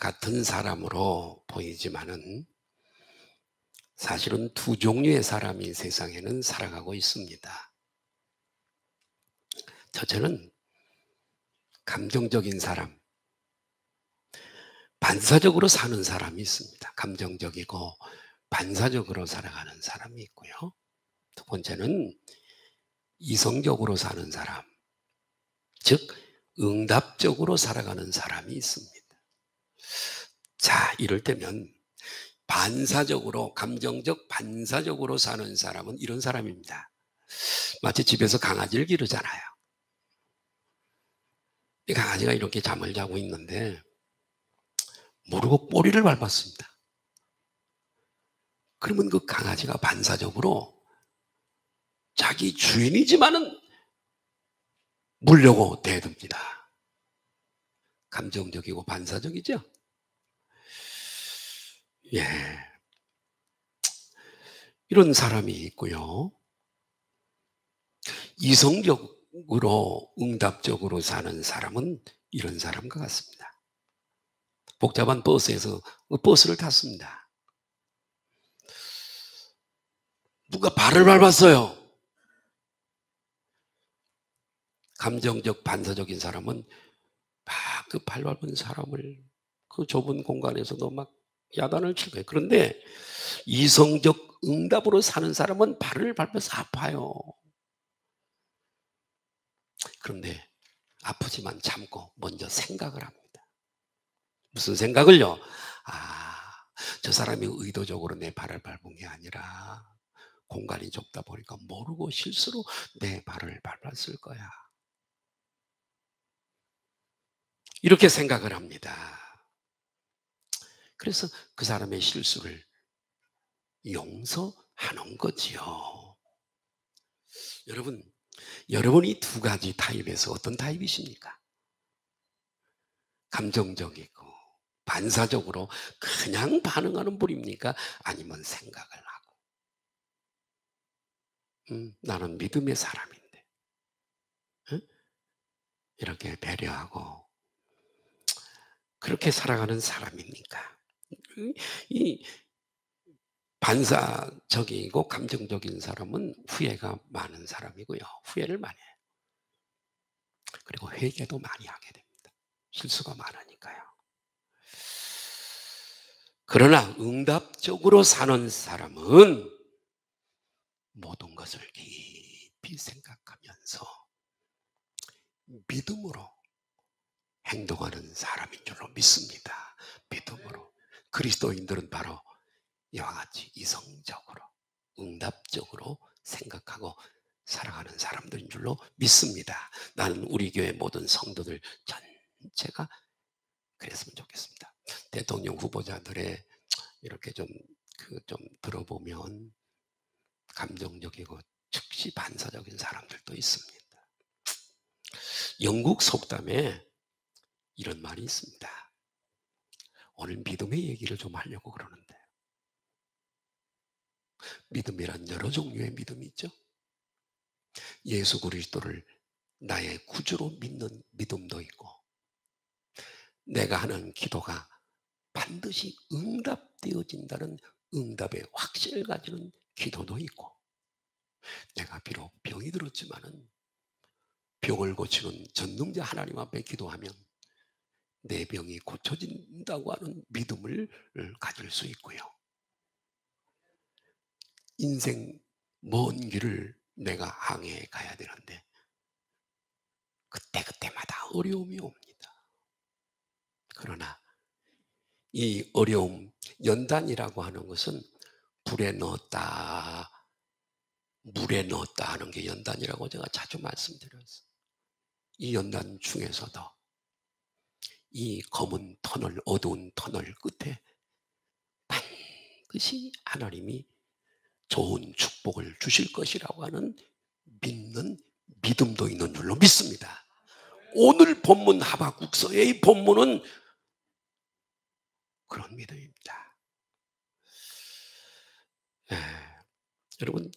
같은 사람으로 보이지만은 사실은 두 종류의 사람이 세상에는 살아가고 있습니다. 첫째는 감정적인 사람, 반사적으로 사는 사람이 있습니다. 감정적이고 반사적으로 살아가는 사람이 있고요. 두 번째는 이성적으로 사는 사람, 즉 응답적으로 살아가는 사람이 있습니다. 자, 이럴 때면 반사적으로, 감정적 반사적으로 사는 사람은 이런 사람입니다. 마치 집에서 강아지를 기르잖아요. 이 강아지가 이렇게 잠을 자고 있는데 모르고 꼬리를 밟았습니다. 그러면 그 강아지가 반사적으로 자기 주인이지만은 물려고 대듭니다. 감정적이고 반사적이죠? 예. 이런 사람이 있고요. 이성적으로 응답적으로 사는 사람은 이런 사람과 같습니다. 복잡한 버스에서 버스를 탔습니다. 누가 발을 밟았어요. 감정적 반사적인 사람은 막 그 발 밟은 사람을 그 좁은 공간에서도 막 야단을 칠 거예요. 그런데 이성적 응답으로 사는 사람은 발을 밟아서 아파요. 그런데 아프지만 참고 먼저 생각을 합니다. 무슨 생각을요? 아, 저 사람이 의도적으로 내 발을 밟은 게 아니라 공간이 좁다 보니까 모르고 실수로 내 발을 밟았을 거야. 이렇게 생각을 합니다. 그래서 그 사람의 실수를 용서하는 거지요. 여러분이 두 가지 타입에서 어떤 타입이십니까? 감정적이고 반사적으로 그냥 반응하는 분입니까? 아니면 생각을 하고 나는 믿음의 사람인데 응? 이렇게 배려하고 그렇게 살아가는 사람입니까? 이 반사적이고 감정적인 사람은 후회가 많은 사람이고요. 후회를 많이 해요. 그리고 회개도 많이 하게 됩니다. 실수가 많으니까요. 그러나 응답적으로 사는 사람은 모든 것을 깊이 생각하면서 믿음으로 행동하는 사람인 줄로 믿습니다. 믿음으로. 그리스도인들은 바로 이와 같이 이성적으로, 응답적으로 생각하고 살아가는 사람들인 줄로 믿습니다. 나는 우리 교회 모든 성도들 전체가 그랬으면 좋겠습니다. 대통령 후보자들의 이렇게 좀 들어보면 감정적이고 즉시 반사적인 사람들도 있습니다. 영국 속담에 이런 말이 있습니다. 오늘 믿음의 얘기를 좀 하려고 그러는데 믿음이란 여러 종류의 믿음이 있죠. 예수 그리스도를 나의 구주로 믿는 믿음도 있고 내가 하는 기도가 반드시 응답되어진다는 응답의 확신을 가지는 기도도 있고 내가 비록 병이 들었지만은 병을 고치는 전능자 하나님 앞에 기도하면 내 병이 고쳐진다고 하는 믿음을 가질 수 있고요. 인생 먼 길을 내가 항해해 가야 되는데 그때마다 어려움이 옵니다. 그러나 이 어려움, 연단이라고 하는 것은 불에 넣었다, 물에 넣었다 하는 게 연단이라고 제가 자주 말씀드렸어요. 이 연단 중에서도 이 검은 터널, 어두운 터널 끝에 반드시 하나님이 좋은 축복을 주실 것이라고 하는 믿는 믿음도 있는 줄로 믿습니다. 오늘 본문 하박국서의 본문은 그런 믿음입니다. 예, 여러분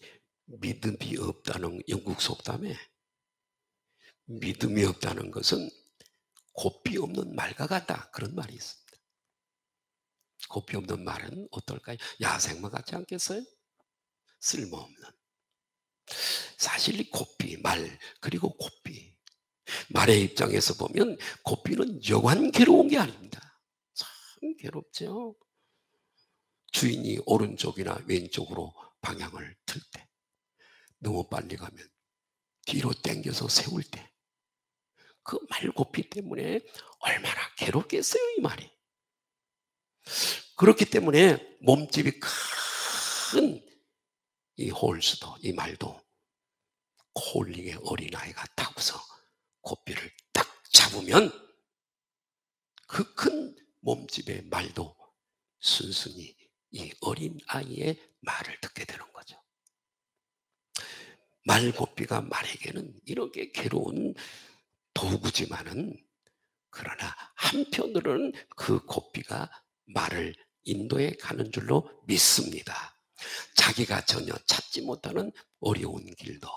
믿음이 없다는 영국 속담에 믿음이 없다는 것은 곱비 없는 말과 같다 그런 말이 있습니다. 고삐 없는 말은 어떨까요? 야생마 같지 않겠어요? 쓸모없는. 사실 이 고삐, 말, 그리고 고삐. 말의 입장에서 보면 고삐는 여간 괴로운 게 아닙니다. 참 괴롭죠. 주인이 오른쪽이나 왼쪽으로 방향을 틀 때, 너무 빨리 가면 뒤로 당겨서 세울 때, 그 말고삐 때문에 얼마나 괴롭겠어요, 이 말이. 그렇기 때문에 몸집이 큰 이 홀스도, 이 말도 콜링의 어린아이가 타고서 고삐를 딱 잡으면 그 큰 몸집의 말도 순순히 이 어린아이의 말을 듣게 되는 거죠. 말고삐가 말에게는 이렇게 괴로운 도구지만은, 그러나 한편으로는 그 고삐가 말을 인도해 가는 줄로 믿습니다. 자기가 전혀 찾지 못하는 어려운 길도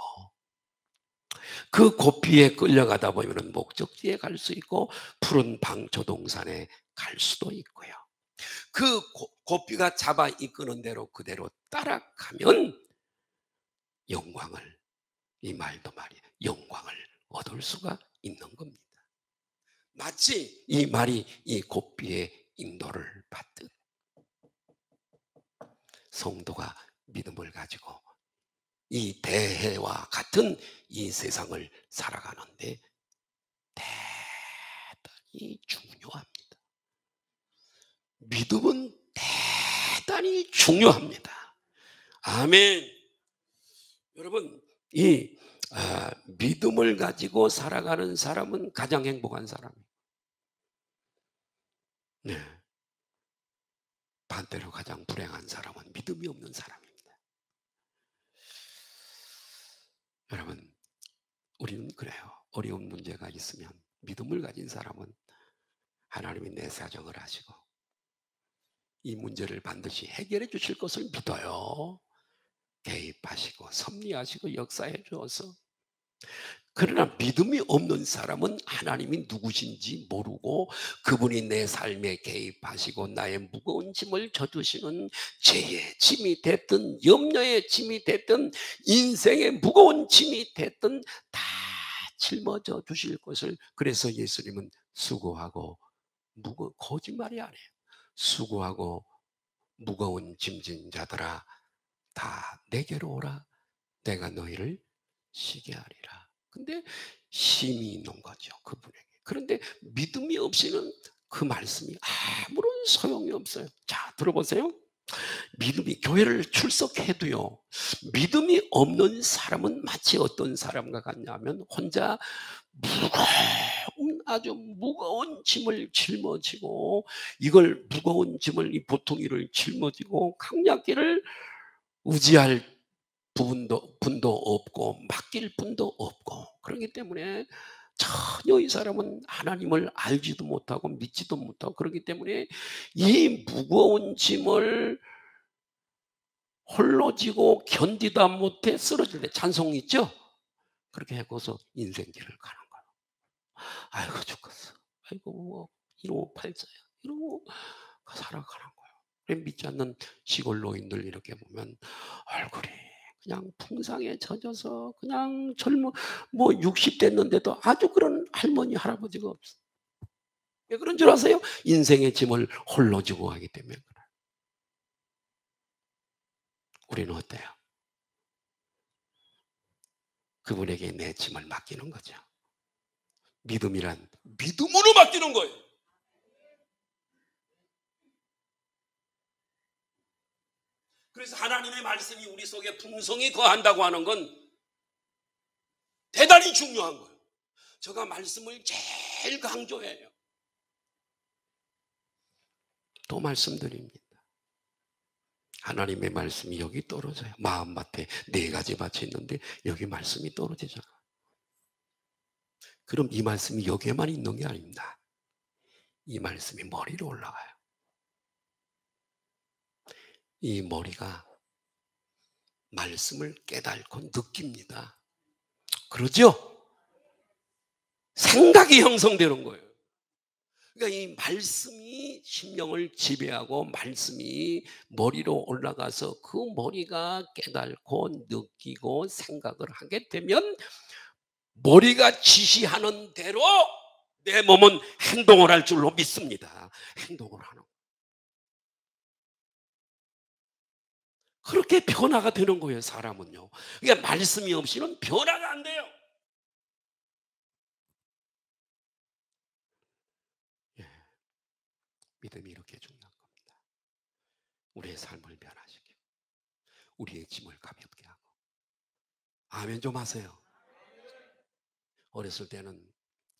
그 고삐에 끌려가다 보면 목적지에 갈 수 있고 푸른 방초동산에 갈 수도 있고요. 그 고삐가 잡아 이끄는 대로 그대로 따라가면 영광을, 이 말도 말이에요, 영광을 얻을 수가 있는 겁니다. 마치 이 말이 이 고삐의 인도를 받듯 성도가 믿음을 가지고 이 대해와 같은 이 세상을 살아가는데 대단히 중요합니다. 믿음은 대단히 중요합니다. 아멘. 여러분, 이 믿음을 가지고 살아가는 사람은 가장 행복한 사람이에요. 네. 반대로 가장 불행한 사람은 믿음이 없는 사람입니다. 여러분, 우리는 그래요. 어려운 문제가 있으면 믿음을 가진 사람은 하나님이 내 사정을 하시고 이 문제를 반드시 해결해 주실 것을 믿어요. 개입하시고 섭리하시고 역사해 주어서. 그러나 믿음이 없는 사람은 하나님이 누구신지 모르고 그분이 내 삶에 개입하시고 나의 무거운 짐을 져주시는 죄의 짐이 됐든 염려의 짐이 됐든 인생의 무거운 짐이 됐든 다 짊어져 주실 것을, 그래서 예수님은 수고하고 거짓말이 아니에요. 수고하고 무거운 짐진 자들아 다 내게로 오라, 내가 너희를 쉬게 하리라. 근데 힘이 있는 거죠, 그분에게. 그런데 믿음이 없이는 그 말씀이 아무런 소용이 없어요. 자, 들어보세요. 믿음이, 교회를 출석해도요, 믿음이 없는 사람은 마치 어떤 사람과 같냐면 혼자 무거운, 아주 무거운 짐을 짊어지고, 이걸 무거운 짐을, 이 보통이를 짊어지고 강약기를 의지할 분도 없고 맡길 분도 없고, 그렇기 때문에 전혀 이 사람은 하나님을 알지도 못하고 믿지도 못하고, 그렇기 때문에 이 무거운 짐을 홀로 지고 견디다 못해 쓰러질 때 찬송 있죠? 그렇게 해고서 인생길을 가는 거예요. 아이고 죽겠어, 아이고 뭐 이러고 팔자야, 이러고 살아가는 거예요. 믿지 않는 시골 노인들 이렇게 보면 얼굴이 그냥 풍상에 젖어서 그냥 뭐 60 됐는데도 아주 그런 할머니 할아버지가 없어. 왜 그런 줄 아세요? 인생의 짐을 홀로 지고 가기 때문에 그래요. 우리는 어때요? 그분에게 내 짐을 맡기는 거죠. 믿음이란 믿음으로 맡기는 거예요. 그래서 하나님의 말씀이 우리 속에 풍성히 거한다고 하는 건 대단히 중요한 거예요. 제가 말씀을 제일 강조해요. 또 말씀드립니다. 하나님의 말씀이 여기 떨어져요. 마음밭에 4가지 밭이 있는데 여기 말씀이 떨어지잖아. 그럼 이 말씀이 여기에만 있는 게 아닙니다. 이 말씀이 머리로 올라가요. 이 머리가 말씀을 깨닫고 느낍니다. 그러죠? 생각이 형성되는 거예요. 그러니까 이 말씀이 심령을 지배하고 말씀이 머리로 올라가서 그 머리가 깨달고 느끼고 생각을 하게 되면 머리가 지시하는 대로 내 몸은 행동을 할 줄로 믿습니다. 행동을 하는. 그렇게 변화가 되는 거예요, 사람은요. 그러니까 말씀이 없이는 변화가 안 돼요. 예, 믿음이 이렇게 중요한 겁니다. 우리의 삶을 변화시키고 우리의 짐을 가볍게 하고. 아멘 좀 하세요. 어렸을 때는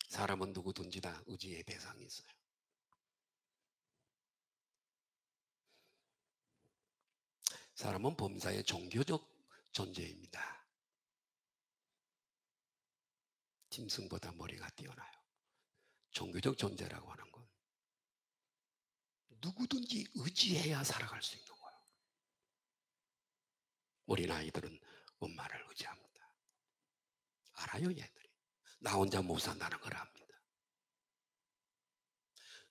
사람은 누구든지 다 의지의 대상이 있어요. 사람은 범사의 종교적 존재입니다. 짐승보다 머리가 뛰어나요. 종교적 존재라고 하는 건 누구든지 의지해야 살아갈 수 있는 거예요. 어린아이들은 엄마를 의지합니다. 알아요, 얘들이. 나 혼자 못 산다는 걸 압니다.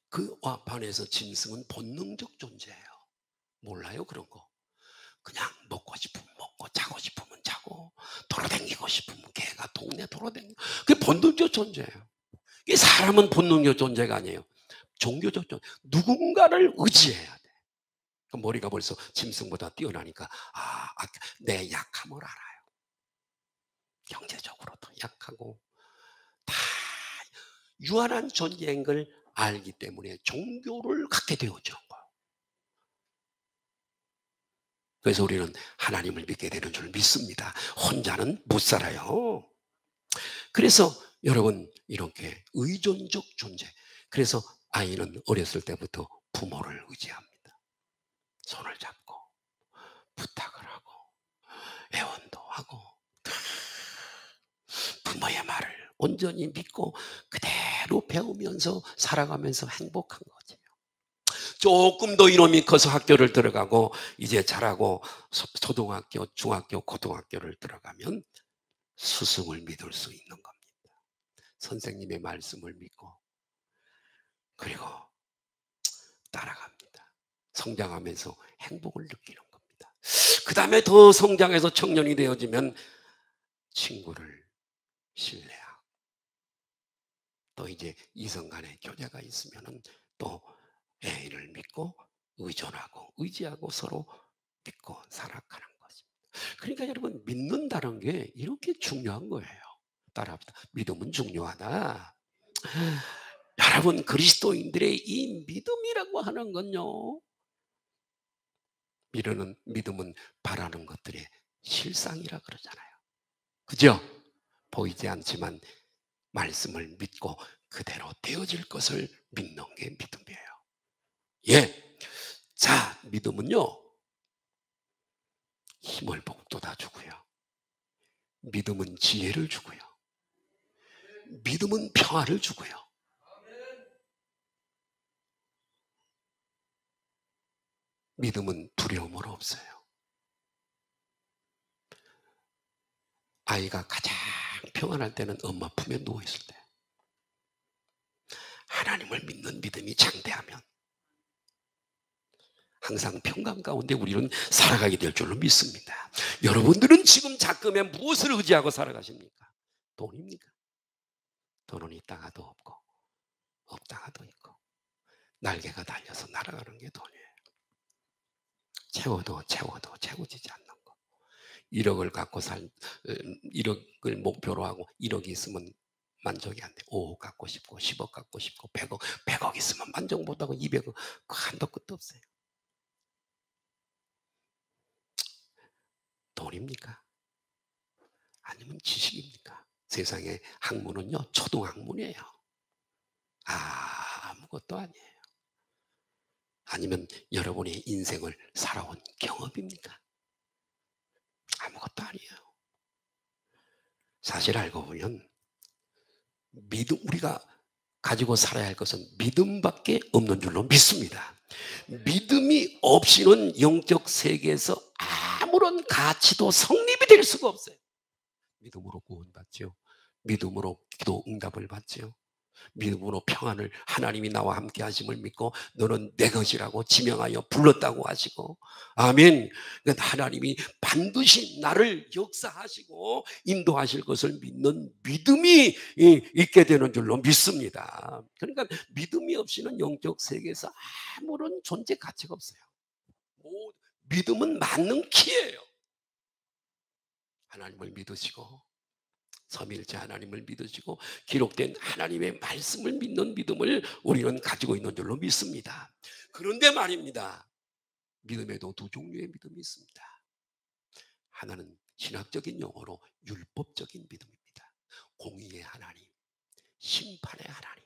그와 반해서 짐승은 본능적 존재예요. 몰라요, 그런 거. 그냥 먹고 싶으면 먹고 자고 싶으면 자고 돌아다니고 싶으면 개가 동네 돌아다니고. 그게 본능적 존재예요. 이 사람은 본능적 존재가 아니에요. 종교적 존재. 누군가를 의지해야 돼. 그 머리가 벌써 짐승보다 뛰어나니까 내 약함을 알아요. 경제적으로도 약하고 다 유한한 존재인 걸 알기 때문에 종교를 갖게 되어져. 그래서 우리는 하나님을 믿게 되는 줄 믿습니다. 혼자는 못 살아요. 그래서 여러분 이렇게 의존적 존재. 그래서 아이는 어렸을 때부터 부모를 의지합니다. 손을 잡고 부탁을 하고 애원도 하고 부모의 말을 온전히 믿고 그대로 배우면서 살아가면서 행복한 거죠. 조금 더 이놈이 커서 학교를 들어가고 이제 자라고 초등학교, 중학교, 고등학교를 들어가면 스승을 믿을 수 있는 겁니다. 선생님의 말씀을 믿고 그리고 따라갑니다. 성장하면서 행복을 느끼는 겁니다. 그 다음에 더 성장해서 청년이 되어지면 친구를 신뢰하고 또 이제 이성 간의 교제가 있으면 또 애인을 믿고 의존하고 의지하고 서로 믿고 살아가는 것입니다. 그러니까 여러분 믿는다는 게 이렇게 중요한 거예요. 따라합시다. 믿음은 중요하다. 여러분 그리스도인들의 이 믿음이라고 하는 건요. 믿음은 바라는 것들의 실상이라 그러잖아요. 그죠? 보이지 않지만 말씀을 믿고 그대로 되어질 것을 믿는 게 믿음이에요. 예. 자, 믿음은요. 힘을 북돋아 주고요. 믿음은 지혜를 주고요. 믿음은 평화를 주고요. 믿음은 두려움은 없어요. 아이가 가장 평안할 때는 엄마 품에 누워있을 때. 하나님을 믿는 믿음이 장대하면 항상 평강 가운데 우리는 살아가게 될 줄로 믿습니다. 여러분들은 지금 작금에 무엇을 의지하고 살아가십니까? 돈입니까? 돈은 있다가도 없고 없다가도 있고 날개가 달려서 날아가는 게 돈이에요. 채워도 채워지지 않는 거. 1억을 갖고 1억을 목표로 하고 1억이 있으면 만족이 안 돼. 5억 갖고 싶고 10억 갖고 싶고 100억 있으면 만족 못하고 200억 그 한도 끝도 없어요. 돈입니까? 아니면 지식입니까? 세상의 학문은요 초등학문이에요. 아무것도 아니에요. 아니면 여러분의 인생을 살아온 경험입니까? 아무것도 아니에요. 사실 알고 보면 우리가 가지고 살아야 할 것은 믿음밖에 없는 줄로 믿습니다. 믿음이 없이는 영적 세계에서 아무런 가치도 성립이 될 수가 없어요. 믿음으로 구원받죠. 믿음으로 기도 응답을 받죠. 믿음으로 평안을, 하나님이 나와 함께 하심을 믿고 너는 내 것이라고 지명하여 불렀다고 하시고, 아멘. 그러니까 하나님이 반드시 나를 역사하시고 인도하실 것을 믿는 믿음이 있게 되는 줄로 믿습니다. 그러니까 믿음이 없이는 영적 세계에서 아무런 존재 가치가 없어요. 믿음은 맞는 키예요. 하나님을 믿으시고, 삼위일체 하나님을 믿으시고 기록된 하나님의 말씀을 믿는 믿음을 우리는 가지고 있는 줄로 믿습니다. 그런데 말입니다, 믿음에도 두 종류의 믿음이 있습니다. 하나는 신학적인 용어로 율법적인 믿음입니다. 공의의 하나님, 심판의 하나님,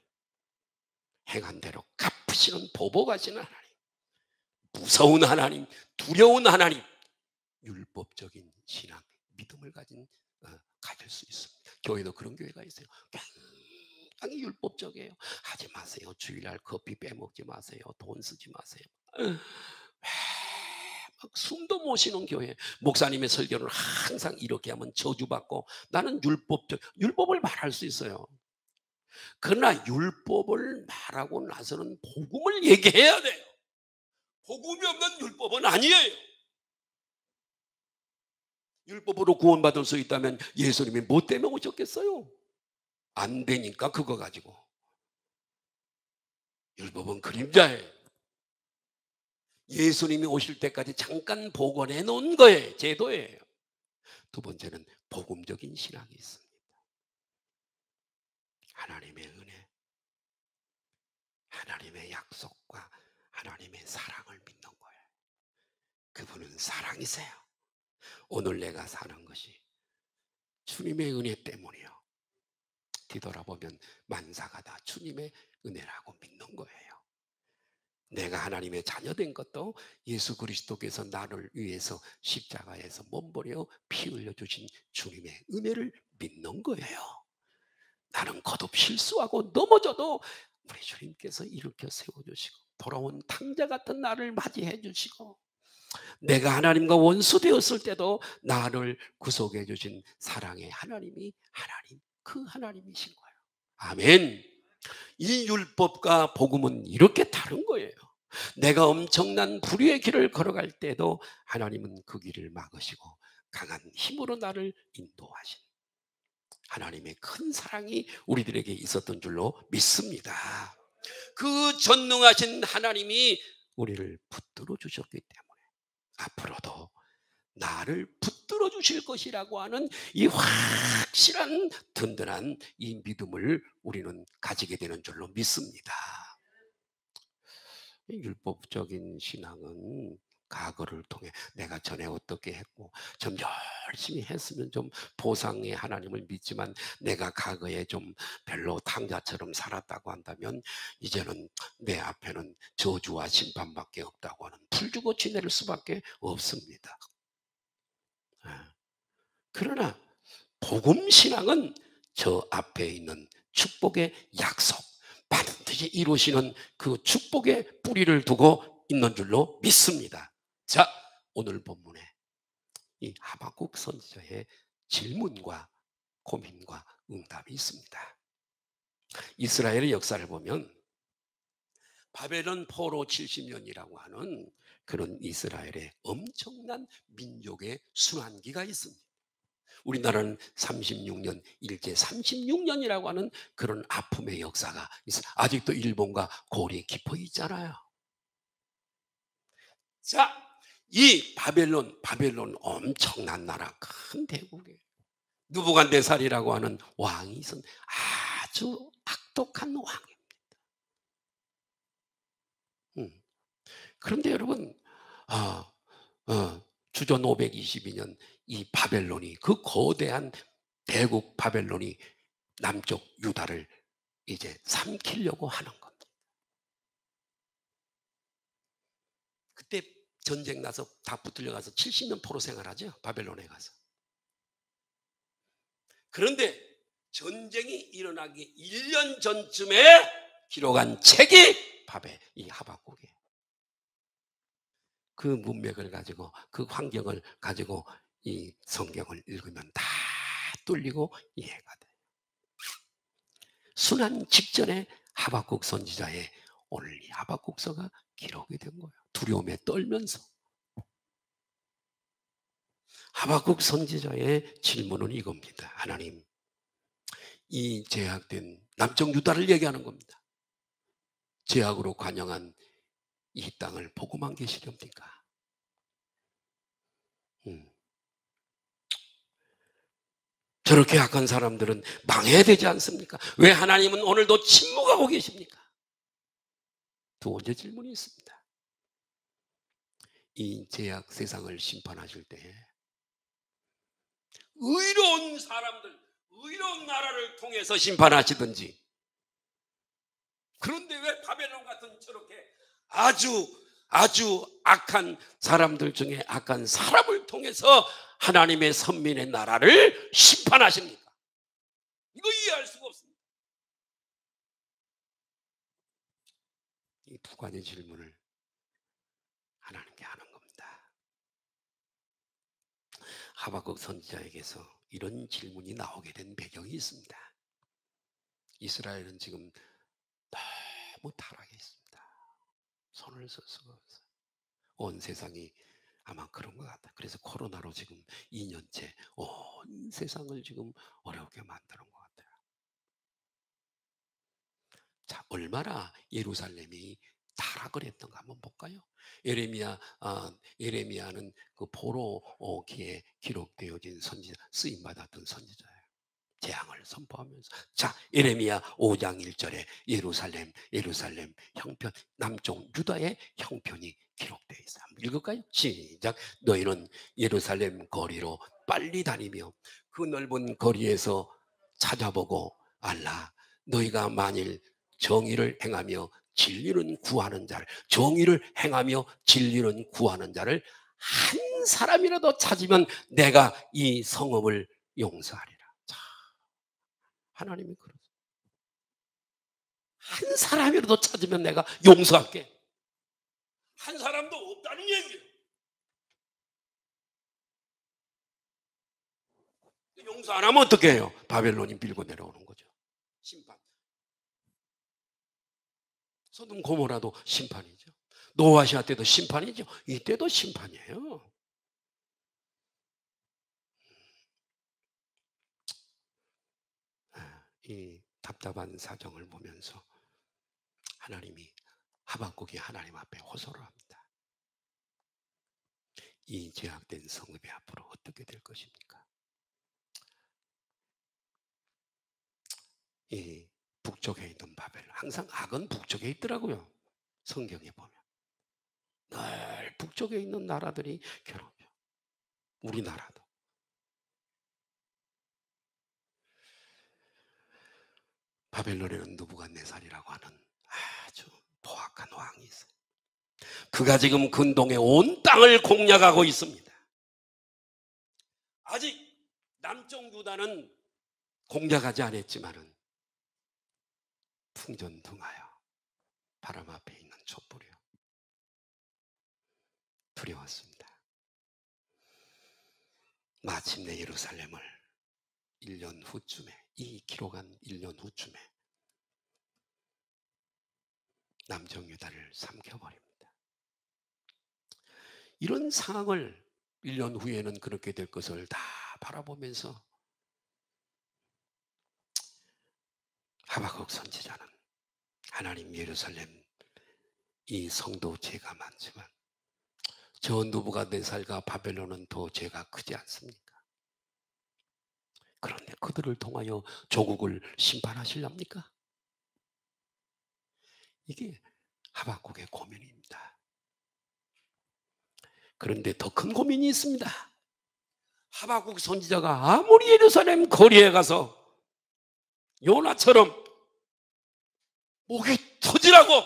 행한 대로 갚으시는, 보복하시는 하나님, 무서운 하나님, 두려운 하나님, 율법적인 신앙, 믿음을 가질 수 있습니다. 교회도 그런 교회가 있어요. 굉장히 율법적이에요. 하지 마세요. 주일날 커피 빼먹지 마세요. 돈 쓰지 마세요. 막 숨도 못 쉬는 교회. 목사님의 설교를 항상 이렇게 하면 저주받고, 나는 율법을 말할 수 있어요. 그러나 율법을 말하고 나서는 복음을 얘기해야 돼요. 복음이 없는 율법은 아니에요. 율법으로 구원받을 수 있다면 예수님이 뭐 때문에 오셨겠어요? 안 되니까 그거 가지고. 율법은 그림자예요. 예수님이 오실 때까지 잠깐 복원해 놓은 거예요. 제도예요. 두 번째는 복음적인 신앙이 있습니다. 하나님의 은혜, 하나님의 약속과 하나님의 사랑을 믿는 거예요. 그분은 사랑이세요. 오늘 내가 사는 것이 주님의 은혜 때문이요. 뒤돌아보면 만사가 다 주님의 은혜라고 믿는 거예요. 내가 하나님의 자녀된 것도 예수 그리스도께서 나를 위해서 십자가에서 몸버려 피 흘려주신 주님의 은혜를 믿는 거예요. 나는 거듭 실수하고 넘어져도 우리 주님께서 일으켜 세워주시고, 돌아온 탕자 같은 나를 맞이해 주시고, 내가 하나님과 원수되었을 때도 나를 구속해 주신 사랑의 하나님이 그 하나님이신 거예요. 아멘. 이 율법과 복음은 이렇게 다른 거예요. 내가 엄청난 불의의 길을 걸어갈 때도 하나님은 그 길을 막으시고 강한 힘으로 나를 인도하신 하나님의 큰 사랑이 우리들에게 있었던 줄로 믿습니다. 그 전능하신 하나님이 우리를 붙들어 주셨기 때문에 앞으로도 나를 붙들어 주실 것이라고 하는 이 확실한 든든한 이 믿음을 우리는 가지게 되는 줄로 믿습니다. 율법적인 신앙은 과거를 통해 내가 전에 어떻게 했고 좀 열심히 했으면 좀 보상의 하나님을 믿지만, 내가 과거에 좀 별로 탕자처럼 살았다고 한다면 이제는 내 앞에는 저주와 심판밖에 없다고 하는, 풀주고 지낼 수밖에 없습니다. 그러나 복음 신앙은 저 앞에 있는 축복의 약속, 반드시 이루시는 그 축복의 뿌리를 두고 있는 줄로 믿습니다. 자, 오늘 본문에 이 하박국 선지자의 질문과 고민과 응답이 있습니다. 이스라엘의 역사를 보면 바벨론 포로 70년이라고 하는 그런 이스라엘의 엄청난 민족의 순환기가 있습니다. 우리나라는 36년, 일제 36년이라고 하는 그런 아픔의 역사가 있어요. 아직도 일본과 고리 깊어 있잖아요. 자, 이 바벨론 엄청난 나라, 큰 대국이에요. 느부갓네살이라고 하는 왕이 있었는데 아주 악독한 왕입니다. 그런데 여러분, 주전 522년 이 바벨론이, 그 거대한 대국 바벨론이 남쪽 유다를 이제 삼키려고 하는 겁니다. 그때 전쟁 나서 다 붙들려 가서 70년 포로 생활하죠, 바벨론에 가서. 그런데 전쟁이 일어나기 1년 전쯤에 기록한 책이 이 하박국이에요. 그 문맥을 가지고, 그 환경을 가지고 이 성경을 읽으면 다 뚫리고 이해가 돼요. 순환 직전에 하박국 선지자의 오늘 이 하박국서가 기록이 된 거예요. 두려움에 떨면서. 하박국 선지자의 질문은 이겁니다. 하나님, 이 제약된 남쪽 유다를 얘기하는 겁니다. 제약으로 관영한 이 땅을 보고만 계시렵니까? 저렇게 약한 사람들은 망해야 되지 않습니까? 왜 하나님은 오늘도 침묵하고 계십니까? 두 번째 질문이 있습니다. 이 제약 세상을 심판하실 때 의로운 사람들, 의로운 나라를 통해서 심판하시든지, 그런데 왜 바벨론 같은 저렇게 아주 악한 사람들 중에 악한 사람을 통해서 하나님의 선민의 나라를 심판하십니까? 이거 이해할 수가 없습니다. 이 두 가지 질문을 하나님께 하는 겁니다. 하박국 선지자에게서 이런 질문이 나오게 된 배경이 있습니다. 이스라엘은 지금 너무 타락해 있습니다. 손을 쓸 수가 없어요. 온 세상이 아마 그런 것 같아요. 그래서 코로나로 지금 2년째 온 세상을 지금 어렵게 만드는 것 같아요. 자, 얼마나 예루살렘이 타락을 했던가 한번 볼까요? 예레미야는 그 포로기에 기록되어진 선지자, 쓰임 받았던 선지자예요. 재앙을 선포하면서, 자, 예레미야 5장 1절에 예루살렘 형편, 남쪽 유다의 형편이 기록되어 있어요. 한번 읽을까요? 시작. 너희는 예루살렘 거리로 빨리 다니며 그 넓은 거리에서 찾아보고 알라. 너희가 만일 정의를 행하며 진리는 구하는 자를, 정의를 행하며 진리는 구하는 자를 한 사람이라도 찾으면 내가 이 성읍을 용서하리라. 자, 하나님이 그러세요. 한 사람이라도 찾으면 내가 용서할게. 한 사람도 없다는 얘기예요. 용서 안 하면 어떻게 해요? 바벨론이 밀고 내려오는 거죠. 심판. 소돔 고모라도 심판이죠. 노아시아 때도 심판이죠. 이때도 심판이에요. 이 답답한 사정을 보면서 하박국이 하나님 앞에 호소를 합니다. 이 제약된 성읍이 앞으로 어떻게 될 것입니까? 이 북쪽에 있는 바벨, 항상 악은 북쪽에 있더라고요. 성경에 보면 늘 북쪽에 있는 나라들이 괴롭혀. 우리나라도. 바벨론에는 느부갓네살이라고 하는 아주 포악한 왕이 있어요. 그가 지금 근동의 온 땅을 공략하고 있습니다. 아직 남쪽 유다는 공략하지 않았지만은 풍전등하여 바람 앞에 있는 촛불이요. 두려웠습니다. 마침내 예루살렘을 1년 후쯤에, 이 기록한 1년 후쯤에 남쪽 유다를 삼켜버립니다. 이런 상황을 1년 후에는 그렇게 될 것을 다 바라보면서 하박국 선지자는 하나님, 예루살렘 이 성도 죄가 많지만 저 느부갓네살과 바벨론은 더 죄가 크지 않습니까? 그런데 그들을 통하여 조국을 심판하시렵니까? 이게 하박국의 고민입니다. 그런데 더 큰 고민이 있습니다. 하박국 선지자가 아무리 예루살렘 거리에 가서 요나처럼 목이 터지라고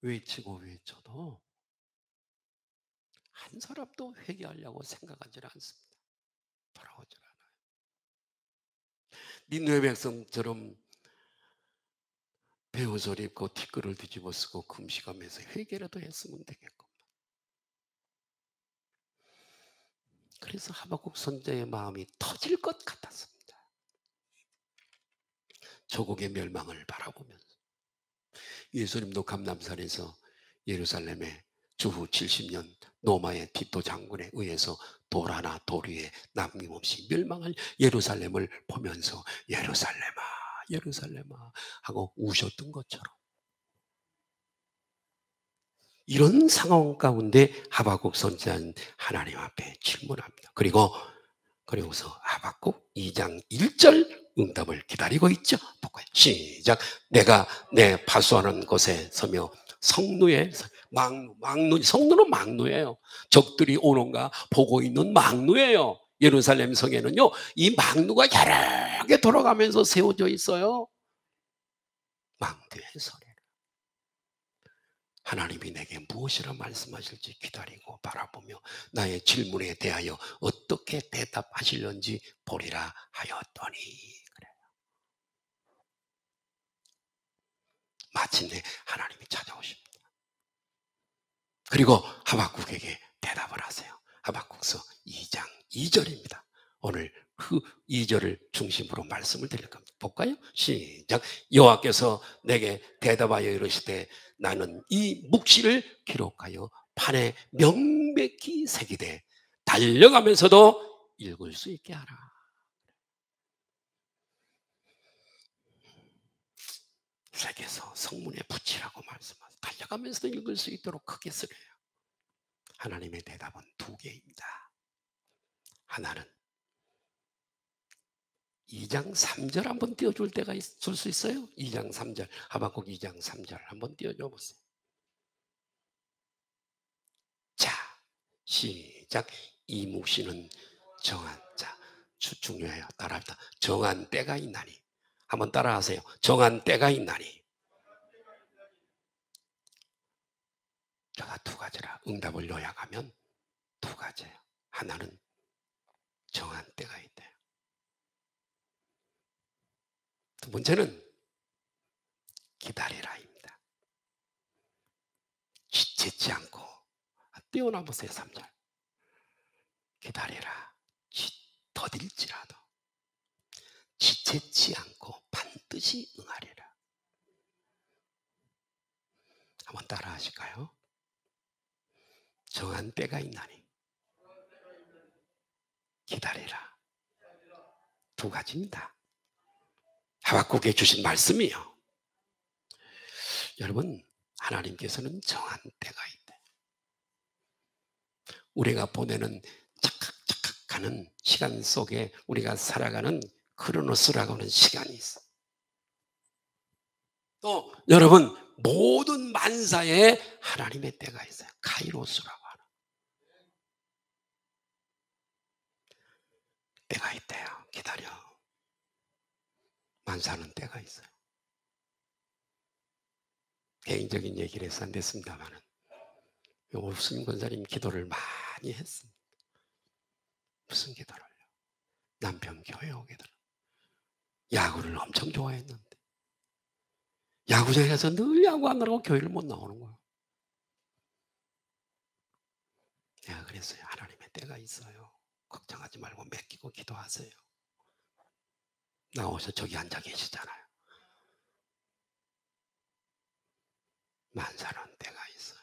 외치고 외쳐도 한 사람도 회개하려고 생각하지 않습니다. 돌아오질 않아요. 니느웨 백성처럼 베옷을 입고 티끌을 뒤집어 쓰고 금식하면서 회개라도 했으면 되겠고. 그래서 하박국 선지자의 마음이 터질 것 같았습니다. 조국의 멸망을 바라보면서 예수님도 감람산에서 예루살렘에 주후 70년 로마의 티토 장군에 의해서 돌 하나 돌 위에 남김없이 멸망할 예루살렘을 보면서 예루살렘아 예루살렘아 하고 우셨던 것처럼 이런 상황 가운데 하박국 선지자는 하나님 앞에 질문합니다. 그리고서 하박국 2장 1절 응답을 기다리고 있죠. 시작. 내가 내 파수하는 곳에 서며 성루에 성루는 망루예요. 적들이 오는가 보고 있는 망루예요. 예루살렘 성에는요 이 망루가 여러 개 돌아가면서 세워져 있어요. 망대의 소리. 하나님이 내게 무엇이라 말씀하실지 기다리고 바라보며 나의 질문에 대하여 어떻게 대답하실는지 보리라 하였더니 그래요. 마침내 하나님이 찾아오십니다. 그리고 하박국에게 대답을 하세요. 하박국서 2장 2절입니다. 오늘 그 2절을 중심으로 말씀을 드릴 겁니다. 볼까요? 시작. 여호와께서 내게 대답하여 이르시되 나는 이 묵시를 기록하여 판에 명백히 새기되 달려가면서도 읽을 수 있게 하라. 새겨서 성문에 붙이라고 말씀하세요. 달려가면서도 읽을 수 있도록 크게 쓰래요. 하나님의 대답은 두 개입니다. 하나는 2장 3절 한번 띄워줄 때가 있을 수 있어요? 2장 3절 하박국 2장 3절 한번 띄워줘 보세요. 자 시작. 이 묵시는 정한 자 중요해요. 따라합니다. 정한 때가 있나니 한번 따라하세요. 정한 때가 있나니 제가 두 가지라 응답을 요약하면 두 가지예요. 하나는 정한 때가 있대요. 두 번째는 기다리라입니다. 지체치 않고 띄워놔 보세요. 3절 기다리라 더딜지라도 지체치 않고 반드시 응하리라. 한번 따라 하실까요? 정한 때가 있나니 기다리라. 두 가지입니다. 하박국에 주신 말씀이요. 여러분 하나님께서는 정한 때가 있대. 우리가 보내는 착각착각 하는 시간 속에 우리가 살아가는 크로노스라고 하는 시간이 있어. 또 여러분 모든 만사에 하나님의 때가 있어요. 카이로스라고 하는 때가 있대요. 기다려. 만사는 때가 있어요. 개인적인 얘기를 해서 안 됐습니다만은 오승 권사님 기도를 많이 했습니다. 무슨 기도를요? 남편 교회 오게 들어. 야구를 엄청 좋아했는데 야구장에 가서 늘 야구하느라고 교회를 못 나오는 거예요. 내가 그랬어요. 하나님의 때가 있어요. 걱정하지 말고 맡기고 기도하세요. 나오셔서 저기 앉아 계시잖아요. 만사는 때가 있어요.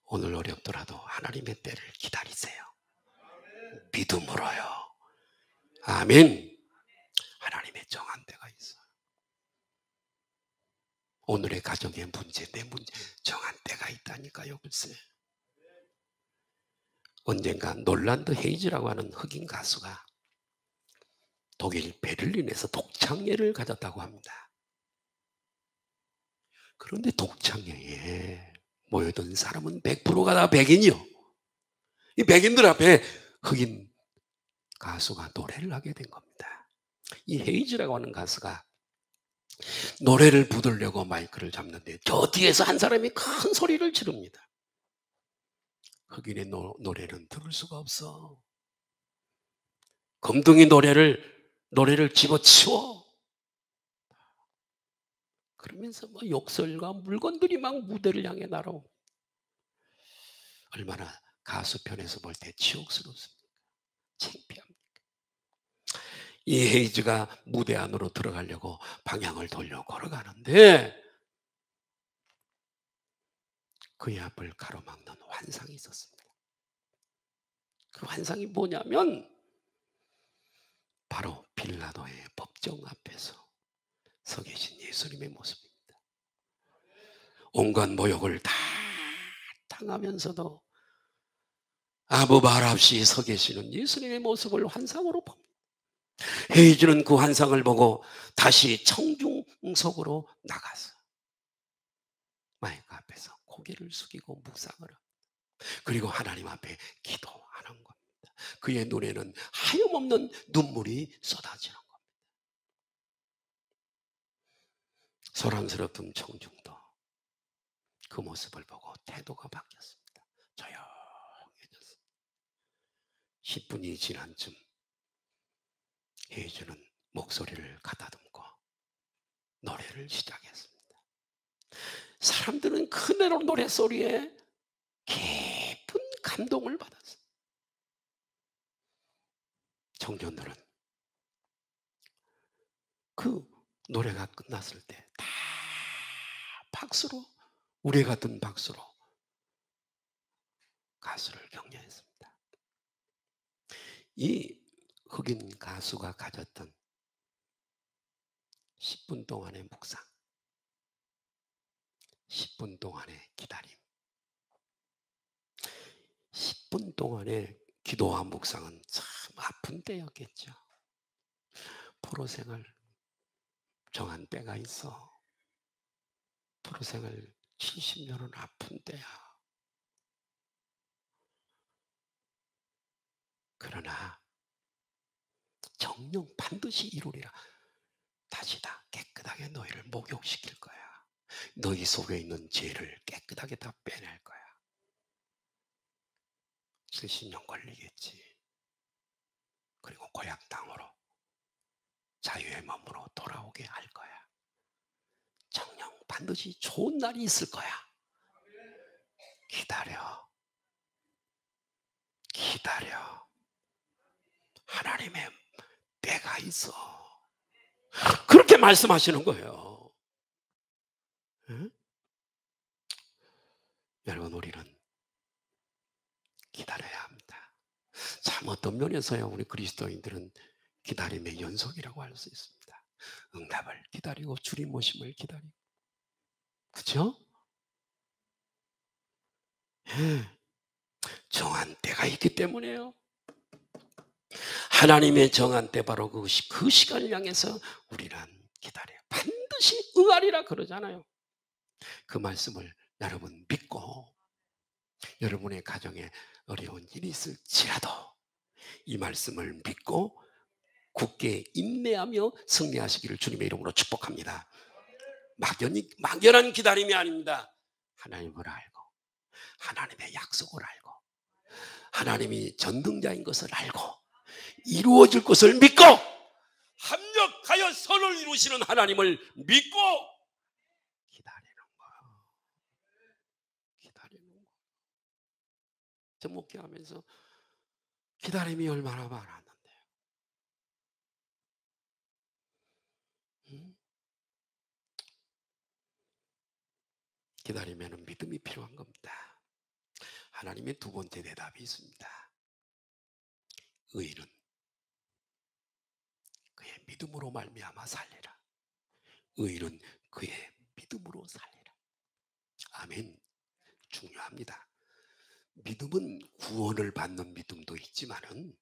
오늘 어렵더라도 하나님의 때를 기다리세요. 믿음으로요. 아멘. 하나님의 정한 때가 있어요. 오늘의 가정의 문제, 내 문제 정한 때가 있다니까요. 글쎄. 언젠가 놀란드 헤이즈라고 하는 흑인 가수가 독일 베를린에서 독창회를 가졌다고 합니다. 그런데 독창회에 모여든 사람은 100%가 다 백인이요. 이 백인들 앞에 흑인 가수가 노래를 하게 된 겁니다. 이 헤이즈라고 하는 가수가 노래를 부르려고 마이크를 잡는데 저 뒤에서 한 사람이 큰 소리를 지릅니다. 흑인의 노래는 들을 수가 없어. 검둥이 노래를 집어치워. 그러면서 뭐 욕설과 물건들이 막 무대를 향해 날아오. 얼마나 가수 편에서 볼 때 치욕스럽습니까? 창피합니까? 이 헤이즈가 무대 안으로 들어가려고 방향을 돌려 걸어가는데 그의 앞을 가로막는 환상이 있었습니다. 그 환상이 뭐냐면 바로 빌라도의 법정 앞에서 서 계신 예수님의 모습입니다. 온갖 모욕을 다 당하면서도 아무 말 없이 서 계시는 예수님의 모습을 환상으로 봅니다. 헤이즈는 그 환상을 보고 다시 청중석으로 나가서 마이크 앞에서 고개를 숙이고 묵상을 합니다. 그리고 하나님 앞에 기도하는 겁니다. 그의 눈에는 하염없는 눈물이 쏟아지는 겁니다. 소란스럽던 청중도 그 모습을 보고 태도가 바뀌었습니다. 조용해졌습니다. 10분이 지난 쯤 헤이즈는 목소리를 가다듬고 노래를 시작했습니다. 사람들은 그 노래소리에 깊은 감동을 받았어요. 청년들은 그 노래가 끝났을 때 다 박수로, 우레 같은 박수로 가수를 격려했습니다. 이 흑인 가수가 가졌던 10분 동안의 묵상, 10분 동안의 기다림, 10분 동안의 기도와 묵상은 참 아픈 때였겠죠. 프로생활 정한 때가 있어. 프로생활 70년은 아픈 때야. 그러나 정령 반드시 이루리라. 다시 다 깨끗하게 너희를 목욕시킬 거야. 너희 속에 있는 죄를 깨끗하게 다 빼낼 거야. 70년 걸리겠지. 그리고 고향 땅으로 자유의 몸으로 돌아오게 할 거야. 정녕 반드시 좋은 날이 있을 거야. 기다려. 기다려. 하나님의 때가 있어. 그렇게 말씀하시는 거예요. 응? 여러분, 우리는 기다려야 합니다. 참 어떤 면에서요, 우리 그리스도인들은 기다림의 연속이라고 할 수 있습니다. 응답을 기다리고 주님 오심을 기다리고. 그렇죠? 예. 정한 때가 있기 때문에요. 하나님의 정한 때, 바로 그 시간을 향해서 우리는 기다려요. 반드시 응하리라 그러잖아요. 그 말씀을 여러분 믿고, 여러분의 가정에 어려운 일이 있을지라도 이 말씀을 믿고 굳게 인내하며 승리하시기를 주님의 이름으로 축복합니다. 막연한 기다림이 아닙니다. 하나님을 알고, 하나님의 약속을 알고, 하나님이 전능자인 것을 알고, 이루어질 것을 믿고, 합력하여 선을 이루시는 하나님을 믿고 기다리는 거예요. 기다리는 거예요. 저 목회하면서 기다림이 얼마나 많았는데요. 기다리면 믿음이 필요한 겁니다. 하나님의 두 번째 대답이 있습니다. 의인은 그의 믿음으로 말미암아 살리라. 의인은 그의 믿음으로 살리라. 아멘. 중요합니다. 믿음은 구원을 받는 믿음도 있지만은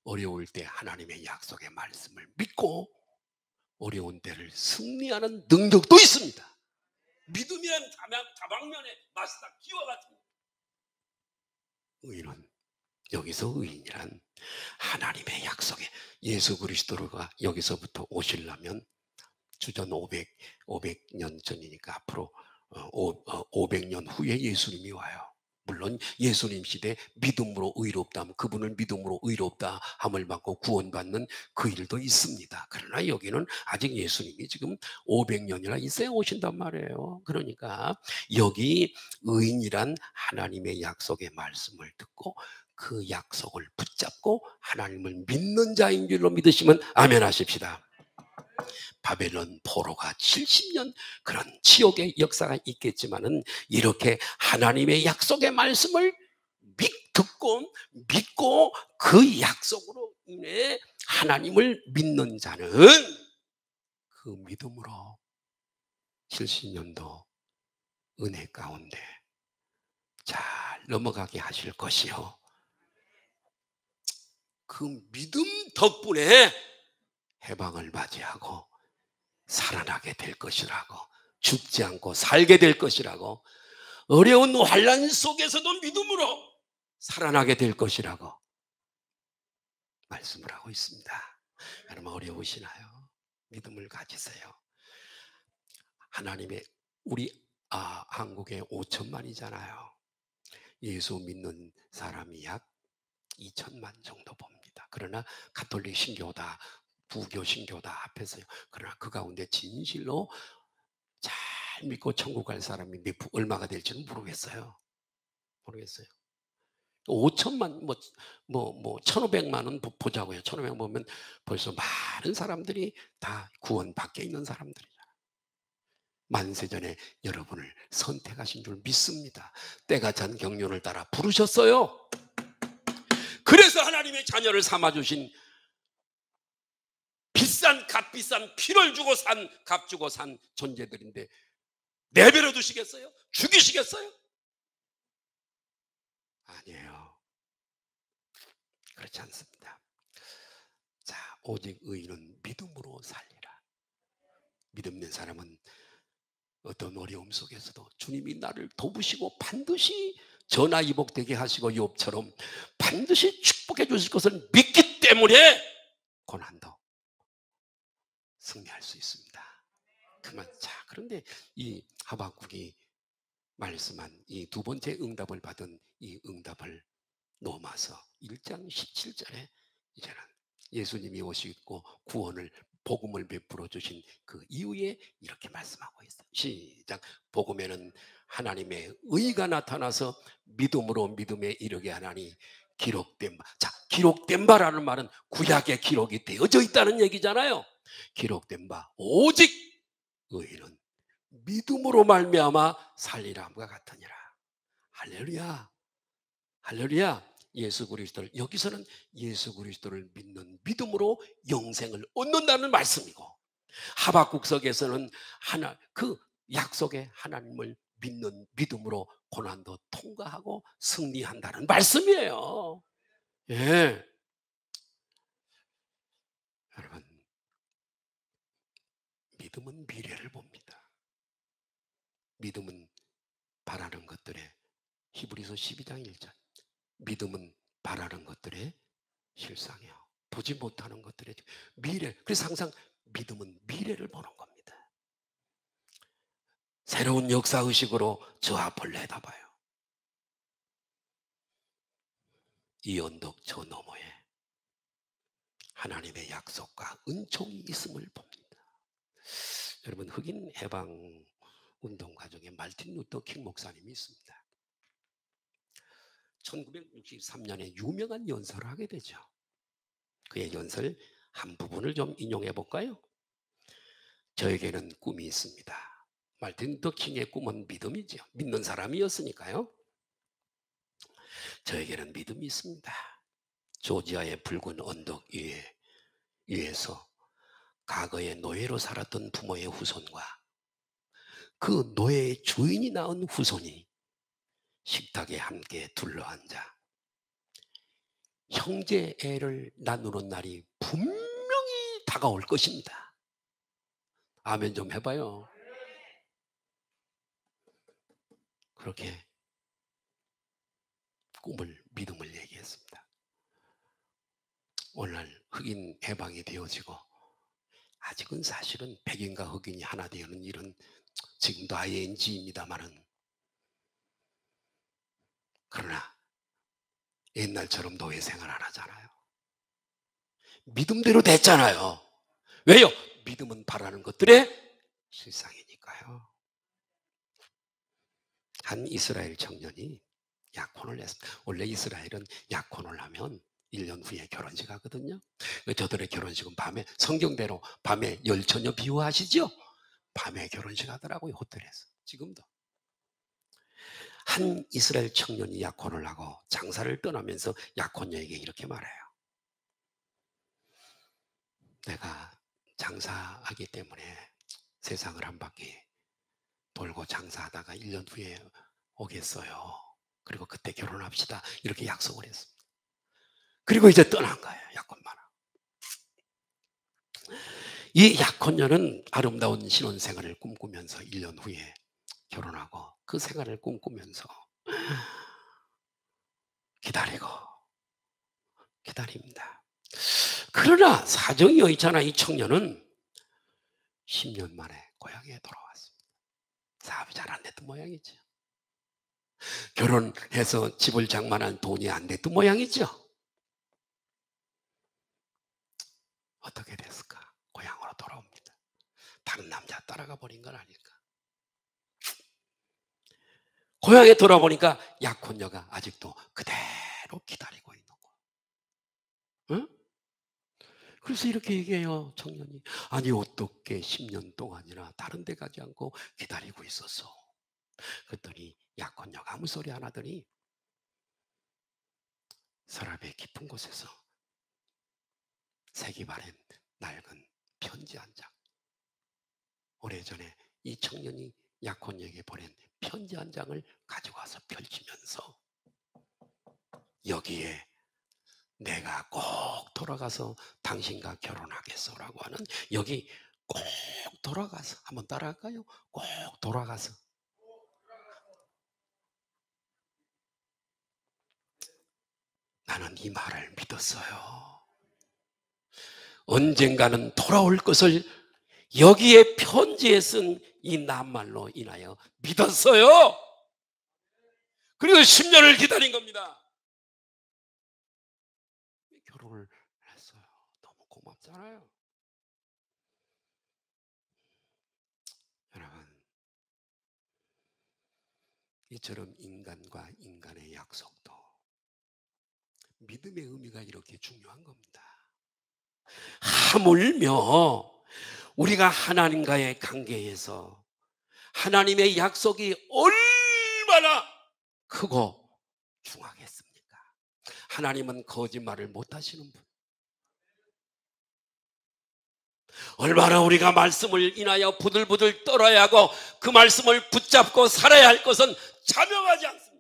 어려울 때 하나님의 약속의 말씀을 믿고 어려운 때를 승리하는 능력도 있습니다. 믿음이란 다방면의 마스터 키와 같습니다. 의인은, 여기서 의인이란 하나님의 약속에, 예수 그리스도가 여기서부터 오시려면 주전 500년 전이니까 앞으로 500년 후에 예수님이 와요. 물론 예수님 시대 믿음으로 의롭다 하면 그분을 믿음으로 의롭다 함을 받고 구원받는 그 일도 있습니다. 그러나 여기는 아직 예수님이 지금 500년이나 있어야 오신단 말이에요. 그러니까 여기 의인이란 하나님의 약속의 말씀을 듣고 그 약속을 붙잡고 하나님을 믿는 자인 줄로 믿으시면 아멘 하십시다. 바벨론 포로가 70년 그런 지옥의 역사가 있겠지만은 이렇게 하나님의 약속의 말씀을 듣고 믿고 그 약속으로 인해 하나님을 믿는 자는 그 믿음으로 70년도 은혜 가운데 잘 넘어가게 하실 것이요. 그 믿음 덕분에 해방을 맞이하고 살아나게 될 것이라고, 죽지 않고 살게 될 것이라고, 어려운 환난 속에서도 믿음으로 살아나게 될 것이라고 말씀을 하고 있습니다. 여러분 어려우시나요? 믿음을 가지세요. 하나님의 한국에 5천만이잖아요. 예수 믿는 사람이 약 2천만 정도 봅니다. 그러나 가톨릭 신교다, 부교 신교다 합해서요. 그러나 그 가운데 진실로 잘 믿고 천국 갈 사람이 얼마가 될지는 모르겠어요. 5천만, 1,500만은 보자고요. 1,500 보면 벌써 많은 사람들이 다 구원 밖에 있는 사람들이잖아요. 만세전에 여러분을 선택하신 줄 믿습니다. 때가 잔 경륜을 따라 부르셨어요. 그래서 하나님의 자녀를 삼아주신 값비싼 피를 주고 값 주고 산 존재들인데 내버려 두시겠어요? 죽이시겠어요? 아니에요. 그렇지 않습니다. 자, 오직 의인은 믿음으로 살리라. 믿음 있는 사람은 어떤 어려움 속에서도 주님이 나를 도우시고 반드시 전화위복되게 하시고 욥처럼 반드시 축복해 주실 것을 믿기 때문에 고난도 승리할 수 있습니다. 자, 그런데 이 하박국이 말씀한 이 두 번째 응답을 받은 이 응답을 넘어서 1장 17절에 이제는 예수님이 오시고 구원을 복음을 베풀어 주신 그 이후에 이렇게 말씀하고 있어요. 시작. 복음에는 하나님의 의가 나타나서 믿음으로 믿음에 이르게 하나니 기록된 바. 자, 기록된 바라는 말은 구약의 기록이 되어져 있다는 얘기잖아요. 기록된 바 오직 의인은 믿음으로 말미암아 살리라함과 같으니라. 할렐루야. 할렐루야. 예수 그리스도를, 여기서는 예수 그리스도를 믿는 믿음으로 영생을 얻는다는 말씀이고, 하박국서에서는 그 약속의 하나님을 믿는 믿음으로 고난도 통과하고 승리한다는 말씀이에요. 예. 여러분, 믿음은 미래를 봅니다. 믿음은 바라는 것들에, 히브리서 12장 1절, 믿음은 바라는 것들의 실상이요, 보지 못하는 것들의 미래. 그래서 항상 믿음은 미래를 보는 겁니다. 새로운 역사의식으로 저 앞을 내다봐요. 이 언덕 저 너머에 하나님의 약속과 은총이 있음을 봅니다. 여러분, 흑인 해방 운동 과정에 말틴 루터 킹 목사님이 있습니다. 1963년에 유명한 연설을 하게 되죠. 그의 연설 한 부분을 좀 인용해 볼까요? 저에게는 꿈이 있습니다. 말틴 루터 킹의 꿈은 믿음이죠. 믿는 사람이었으니까요. 저에게는 믿음이 있습니다. 조지아의 붉은 언덕 위에서 과거에 노예로 살았던 부모의 후손과 그 노예의 주인이 낳은 후손이 식탁에 함께 둘러앉아 형제 애를 나누는 날이 분명히 다가올 것입니다. 아멘 좀 해봐요. 그렇게 믿음을 얘기했습니다. 오늘날 흑인 해방이 되어지고, 아직은 사실은 백인과 흑인이 하나 되는 일은 지금도 ING입니다만은, 그러나 옛날처럼 노예 생활 안 하잖아요. 믿음대로 됐잖아요. 왜요? 믿음은 바라는 것들의 실상이니까요. 한 이스라엘 청년이 약혼을 했습니다. 원래 이스라엘은 약혼을 하면 1년 후에 결혼식 하거든요. 저들의 결혼식은 밤에, 성경대로 밤에 열처녀 비유하시죠? 밤에 결혼식 하더라고요, 호텔에서. 지금도. 한 이스라엘 청년이 약혼을 하고 장사를 떠나면서 약혼녀에게 이렇게 말해요. 내가 장사하기 때문에 세상을 한 바퀴 돌고 장사하다가 1년 후에 오겠어요. 그리고 그때 결혼합시다. 이렇게 약속을 했습니다. 그리고 이제 떠난 거예요, 약혼만 하고. 이 약혼녀는 아름다운 신혼생활을 꿈꾸면서 1년 후에 결혼하고 그 생활을 꿈꾸면서 기다리고 기다립니다. 그러나 사정이 여의잖아. 이 청년은 10년 만에 고향에 돌아왔습니다. 사업이 잘 안 됐던 모양이죠. 결혼해서 집을 장만한 돈이 안 됐던 모양이죠. 어떻게 됐을까? 고향으로 돌아옵니다. 다른 남자 따라가 버린 건 아닐까? 고향에 돌아보니까 약혼녀가 아직도 그대로 기다리고 있는 거예요. 응? 그래서 이렇게 얘기해요, 청년이. 아니, 어떻게 10년 동안이나 다른 데 가지 않고 기다리고 있었어. 그랬더니 약혼녀가 아무 소리 안 하더니 서랍의 깊은 곳에서 색이 바랜 낡은 편지 한 장. 오래전에 이 청년이 약혼녀에게 보낸 편지 한 장을 가지고 와서 펼치면서 여기에 내가 꼭 돌아가서 당신과 결혼하겠소라고 하는, 여기 꼭 돌아가서, 한번 따라할까요? 꼭 돌아가서. 나는 이 말을 믿었어요. 언젠가는 돌아올 것을 여기에 편지에 쓴 이 낱말로 인하여 믿었어요. 그리고 10년을 기다린 겁니다. 결혼을 했어요. 너무 고맙잖아요. 여러분, 이처럼 인간과 인간의 약속도 믿음의 의미가 이렇게 중요한 겁니다. 하물며 우리가 하나님과의 관계에서 하나님의 약속이 얼마나 크고 중하겠습니까? 하나님은 거짓말을 못하시는 분. 얼마나 우리가 말씀을 인하여 부들부들 떨어야 하고 그 말씀을 붙잡고 살아야 할 것은 자명하지 않습니다.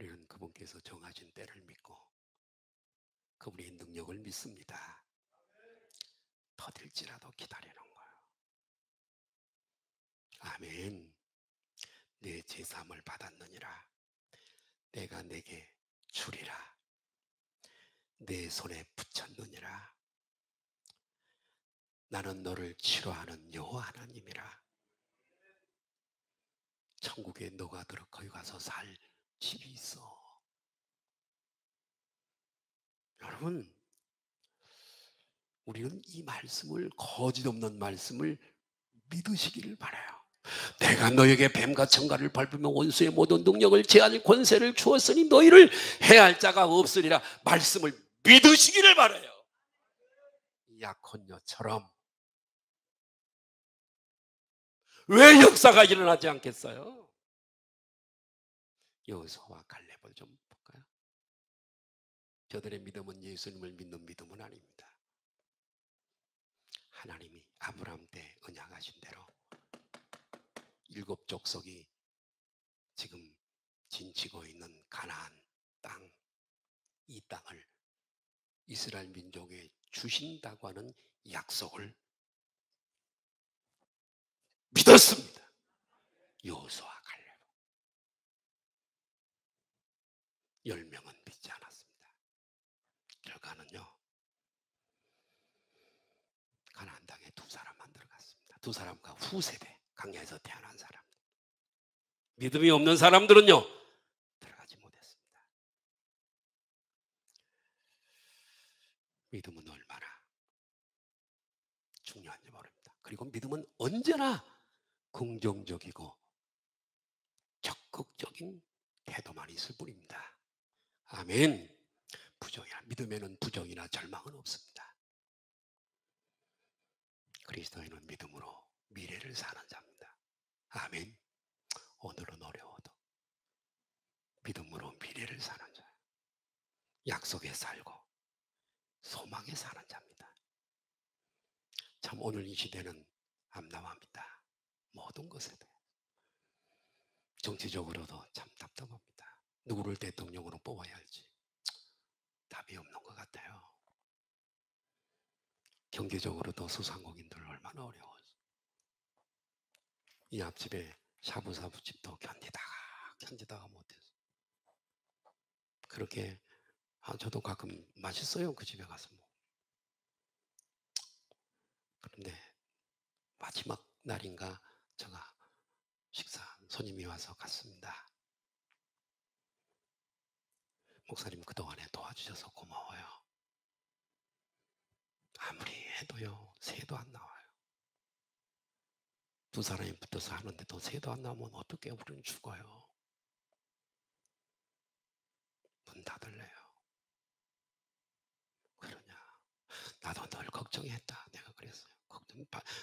우리는 그분께서 정하신 때를 믿고 그분의 능력을 믿습니다. 더딜지라도 기다리는 거예요. 아멘. 내 제삼을 받았느니라. 내가 내게 주리라. 내 손에 붙였느니라. 나는 너를 치료하는 여호와 하나님이라. 천국에 너가 들어 거기 가서 살 집이 있어. 여러분, 우리는 이 말씀을, 거짓 없는 말씀을 믿으시기를 바라요. 내가 너에게 뱀과 청가를 밟으며 원수의 모든 능력을 제할 권세를 주었으니 너희를 해할 자가 없으리라. 말씀을 믿으시기를 바라요. 약혼녀처럼 왜 역사가 일어나지 않겠어요? 여호수아와 갈렙을 좀 볼까요? 저들의 믿음은 예수님을 믿는 믿음은 아닙니다. 하나님이 아브라함 때 언약하신 대로 7 족속이 지금 진치고 있는 가나안 땅, 이 땅을 이스라엘 민족에 주신다고 하는 약속을 믿었습니다. 여호수아 갈렙 10명은 믿지 않았습니다. 결과는요, 가나안 땅에 2사람만 들어갔습니다. 2사람과 후세대, 강야에서 태어난 사람. 믿음이 없는 사람들은요, 들어가지 못했습니다. 믿음은 얼마나 그리고 믿음은 언제나 긍정적이고 적극적인 태도만 있을 뿐입니다. 아멘. 믿음에는 부정이나 절망은 없습니다. 그리스도인은 믿음으로 미래를 사는 자입니다. 아멘. 오늘은 어려워도 믿음으로 미래를 사는 자, 약속에 살고 소망에 사는 자입니다. 참 오늘 이 시대는 암담합니다. 모든 것에 대해 정치적으로도 참 답답합니다. 누구를 대통령으로 뽑아야 할지 답이 없는 것 같아요. 경제적으로도 소상공인들 얼마나 어려워요. 이 앞집에 샤브샤브집도 견디다가 못해서 그렇게 저도 가끔 맛있어요. 그 집에 가서 뭐. 그런데 마지막 날인가 제가 식사 손님이 와서 갔습니다. 목사님 그동안에 도와주셔서 고마워요. 아무리 해도요 새도 안 나와요. 두 사람이 붙어서 하는데도 새도 안 나오면 어떻게 우리는 죽어요. 문 닫을래요. 그러냐. 나도 늘 걱정했다. 내가 그랬어요.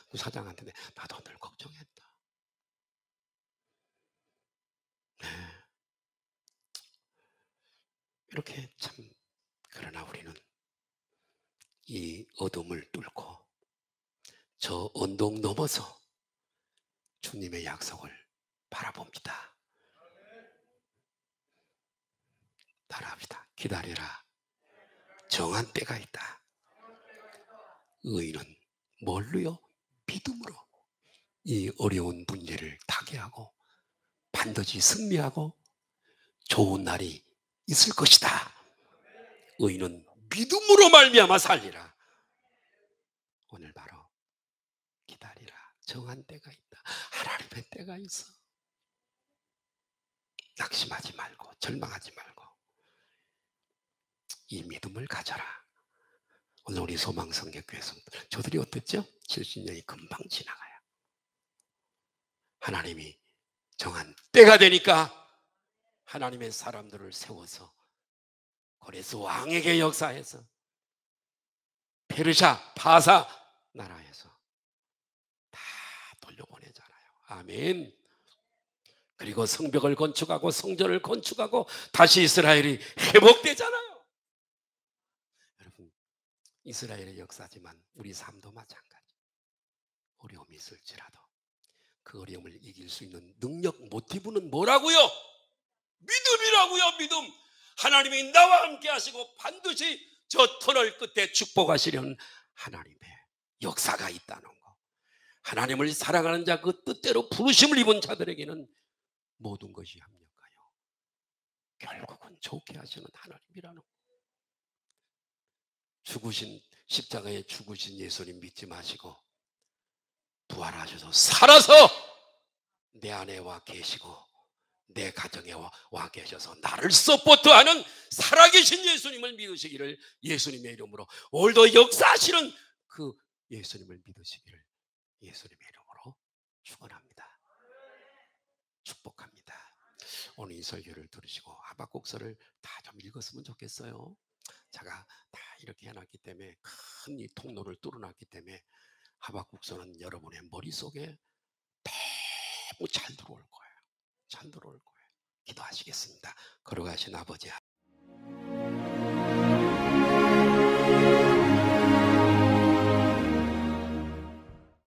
그 사장한테 나도 늘 걱정했다. 네. 이렇게 참 그러나 우리는 이 어둠을 뚫고 저 언덕 넘어서 주님의 약속을 바라봅니다. 따라합니다. 기다려라. 정한 때가 있다. 의인은 뭘로요? 믿음으로 이 어려운 문제를 타개하고 반드시 승리하고 좋은 날이 있을 것이다. 의인은 믿음으로 말미암아 살리라. 오늘 바로 기다리라. 정한 때가 있다. 하나님의 때가 있어. 낙심하지 말고 절망하지 말고 이 믿음을 가져라. 오늘 우리 소망성결교회 성도들 저들이 어땠죠? 70년이 금방 지나가요. 하나님이 정한 때가 되니까 하나님의 사람들을 세워서 고레스 왕에게 역사해서 페르샤 바사 나라에서 다 돌려보내잖아요. 아멘. 그리고 성벽을 건축하고 성전을 건축하고 다시 이스라엘이 회복되잖아요. 여러분 이스라엘의 역사지만 우리 삶도 마찬가지. 어려움이 있을지라도 그 어려움을 이길 수 있는 능력 모티브는 뭐라고요? 믿음이라고요. 믿음. 하나님이 나와 함께 하시고 반드시 저 터널 끝에 축복하시려는 하나님의 역사가 있다는 거. 하나님을 사랑하는 자 그 뜻대로 부르심을 입은 자들에게는 모든 것이 합력하여 결국은 좋게 하시는 하나님이라는 거. 죽으신 십자가에 죽으신 예수님 믿지 마시고 부활하셔서 살아서 내 안에 와 계시고 내 가정에 와 계셔서 나를 서포트하는 살아계신 예수님을 믿으시기를 예수님의 이름으로 오늘도 역사하시는 그 예수님을 믿으시기를 예수님의 이름으로 축원합니다. 축복합니다. 오늘 이 설교를 들으시고 하박국서를 다 좀 읽었으면 좋겠어요. 제가 다 이렇게 해놨기 때문에 큰 이 통로를 뚫어놨기 때문에 하박국서는 여러분의 머릿속에 너무 잘 들어올 거예요. 잘 들어올 거예요. 기도하시겠습니다. 걸어가신 아버지